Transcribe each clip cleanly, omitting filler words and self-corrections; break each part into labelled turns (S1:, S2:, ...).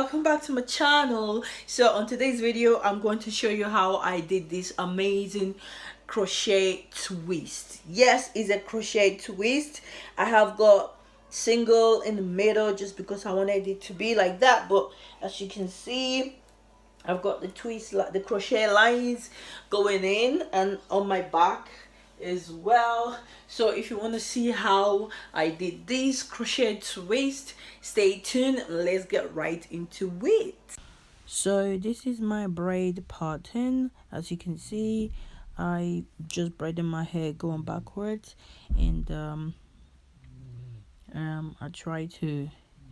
S1: welcome back to my channel. So on today's video I'm going to show you how I did this amazing crochet twist. Yes, it's a crochet twist. I have got single in the middle just because I wanted it to be like that, but as you can see I've got the twist, like the crochet lines going in and on my back as well. So if you want to see how I did this crochet twist, stay tuned and let's get right into it. So this is my braid pattern. As you can see, I just braided my hair going backwards, and I try to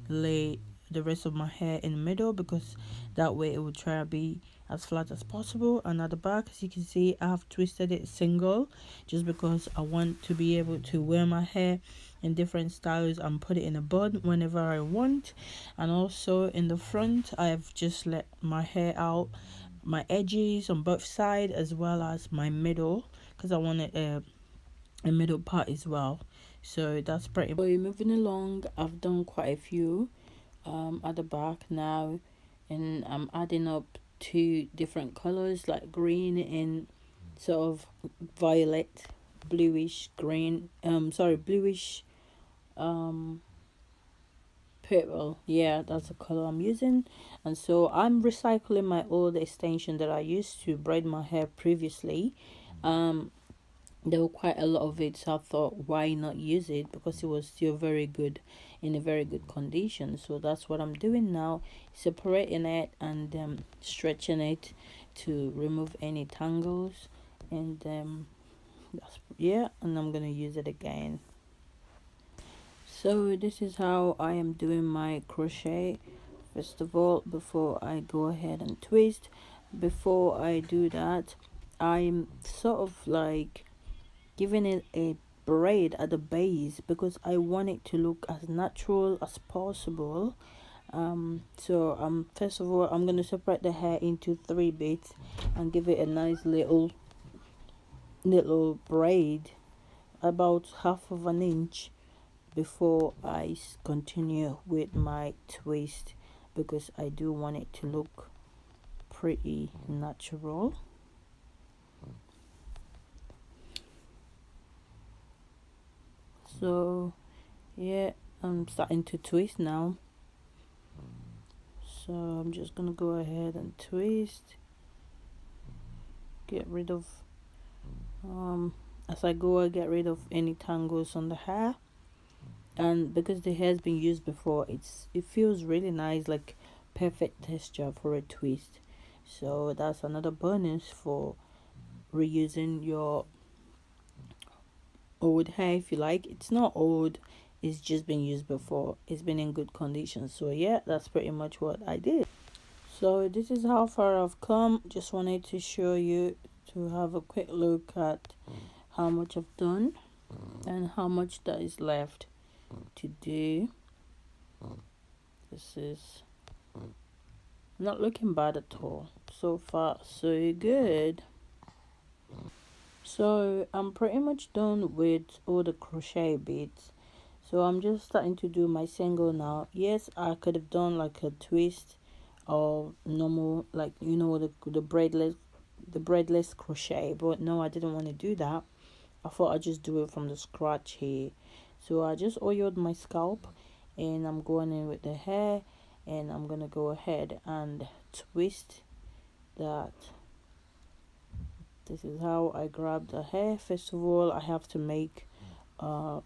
S1: lay the rest of my hair in the middle because that way it will try to be as flat as possible. And at the back, as you can see, I have twisted it single just because I want to be able to wear my hair in different styles and put it in a bun whenever I want. And also in the front, I've just let my hair out, my edges on both sides as well as my middle, because I wanted a middle part as well. So that's pretty much. So moving along, I've done quite a few at the back now, and I'm adding up two different colors like green and sort of violet, bluish green, bluish purple. Yeah, that's the color I'm using. And so I'm recycling my old extension that I used to braid my hair previously. There were quite a lot of it, so I thought why not use it, because it was still very good, in a very good condition. So that's what I'm doing now, separating it and stretching it to remove any tangles, and that's, yeah, and I'm gonna use it again. So this is how I am doing my crochet. First of all, before I go ahead and twist, before I do that, I'm sort of like giving it a braid at the base because I want it to look as natural as possible. So first of all, I'm going to separate the hair into 3 bits and give it a nice little braid about half of an inch before I continue with my twist, because I do want it to look pretty natural. So yeah, I'm starting to twist now, so I'm just gonna go ahead and twist, get rid of as I go, I get rid of any tangles on the hair. And because the hair's been used before, it feels really nice, like perfect texture for a twist. So that's another bonus for reusing your old hair, if you like. It's not old, it's just been used before, it's been in good condition. So yeah, that's pretty much what I did. So this is how far I've come. Just wanted to show you, to have a quick look at how much I've done and how much that is left to do. This is not looking bad at all. So far so good. So I'm pretty much done with all the crochet bits, so I'm just starting to do my single now. Yes, I could have done like a twist or normal, like, you know, the braidless crochet, but no, I didn't want to do that. I thought I'd just do it from the scratch here. So I just oiled my scalp and I'm going in with the hair, and I'm gonna go ahead and twist that. This is how I grab the hair. First of all, I have to make a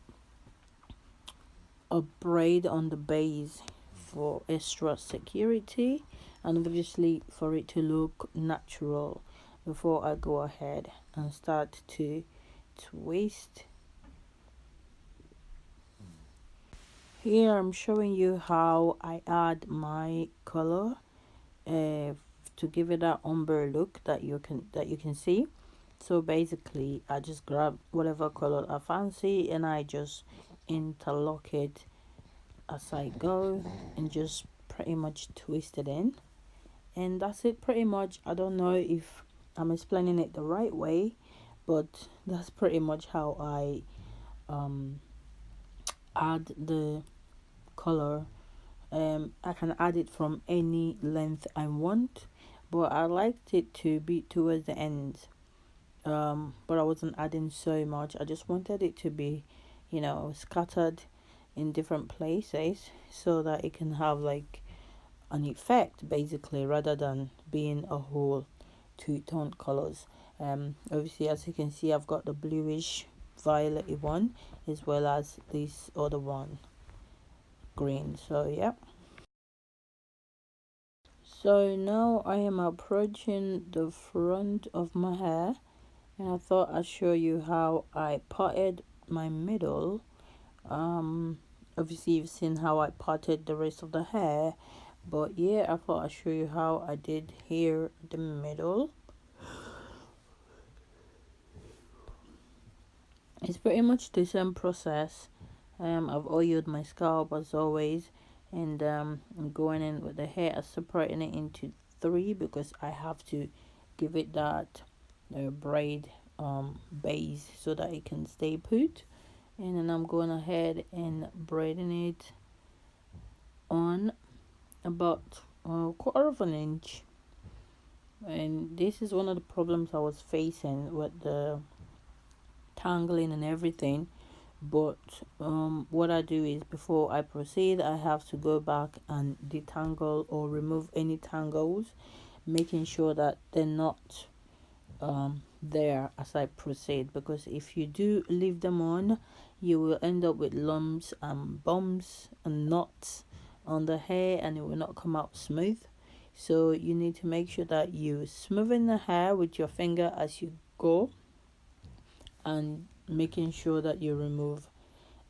S1: braid on the base for extra security, and obviously for it to look natural, before I go ahead and start to twist. Here I'm showing you how I add my color to give it that umber look that you can see. So basically I just grab whatever color I fancy and I just interlock it as I go and just pretty much twist it in, and that's it pretty much. I don't know if I'm explaining it the right way, but that's pretty much how I add the color I can add it from any length I want, but I liked it to be towards the ends. But I wasn't adding so much. I just wanted it to be, scattered in different places so that it can have like an effect basically, rather than being a whole two-tone colors. Obviously, as you can see, I've got the bluish violet one as well as this other one, green. So yeah. So now I am approaching the front of my hair, and I thought I'd show you how I parted my middle. Obviously you've seen how I parted the rest of the hair, but yeah, I thought I'd show you how I did here the middle. It's pretty much the same process. I've oiled my scalp as always, and I'm going in with the hair. I'm separating it into three because I have to give it that braid base so that it can stay put. And then I'm going ahead and braiding it on about a quarter of an inch. And this is one of the problems I was facing with the tangling and everything. But what I do is, before I proceed, I have to go back and detangle or remove any tangles, making sure that they're not there as I proceed, because if you do leave them on, you will end up with lumps and bumps and knots on the hair, and it will not come out smooth. So you need to make sure that you smoothing the hair with your finger as you go, and making sure that you remove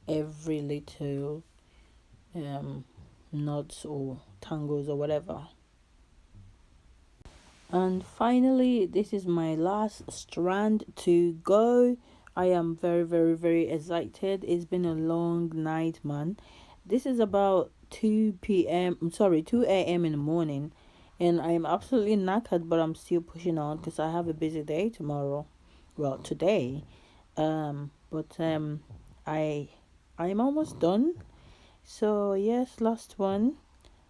S1: every little knots or tangles or whatever. And finally, this is my last strand to go. I am very, very, very excited. It's been a long night, man. This is about 2 p.m. I'm sorry, 2 a.m. in the morning, and I am absolutely knackered, but I'm still pushing on because I have a busy day tomorrow. Well, today. But I'm almost done. So yes, last one.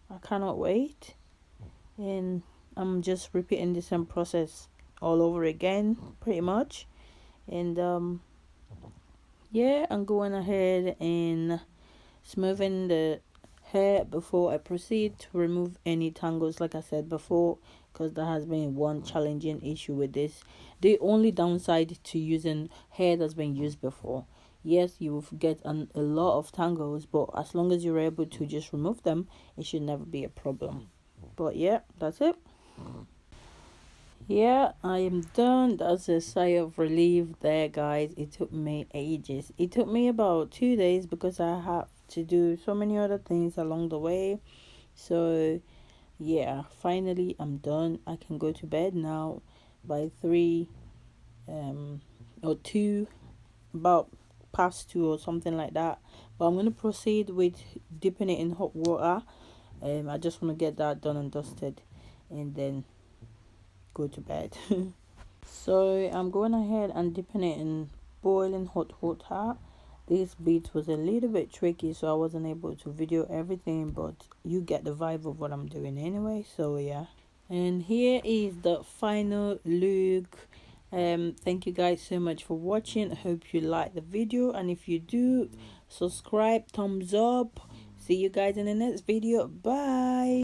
S1: I cannot wait. And I'm just repeating the same process all over again, pretty much. And yeah, I'm going ahead and smoothing the hair before I proceed to remove any tangles, like I said before, because that has been one challenging issue with this. The only downside to using hair that's been used before, yes, you will get a lot of tangles, but as long as you're able to just remove them, it should never be a problem. But yeah, that's it. Yeah, I am done. That's a sigh of relief there, guys. It took me ages. It took me about 2 days because I have to do so many other things along the way. So yeah, finally I'm done. I can go to bed now by 3 or 2, about past 2 or something like that. But I'm gonna proceed with dipping it in hot water. I just want to get that done and dusted, and then go to bed. So I'm going ahead and dipping it in boiling hot water. This bit was a little bit tricky, so I wasn't able to video everything, but you get the vibe of what I'm doing anyway. So yeah, and here is the final look. Thank you guys so much for watching. I hope you like the video, and if you do, subscribe, thumbs up. See you guys in the next video. Bye.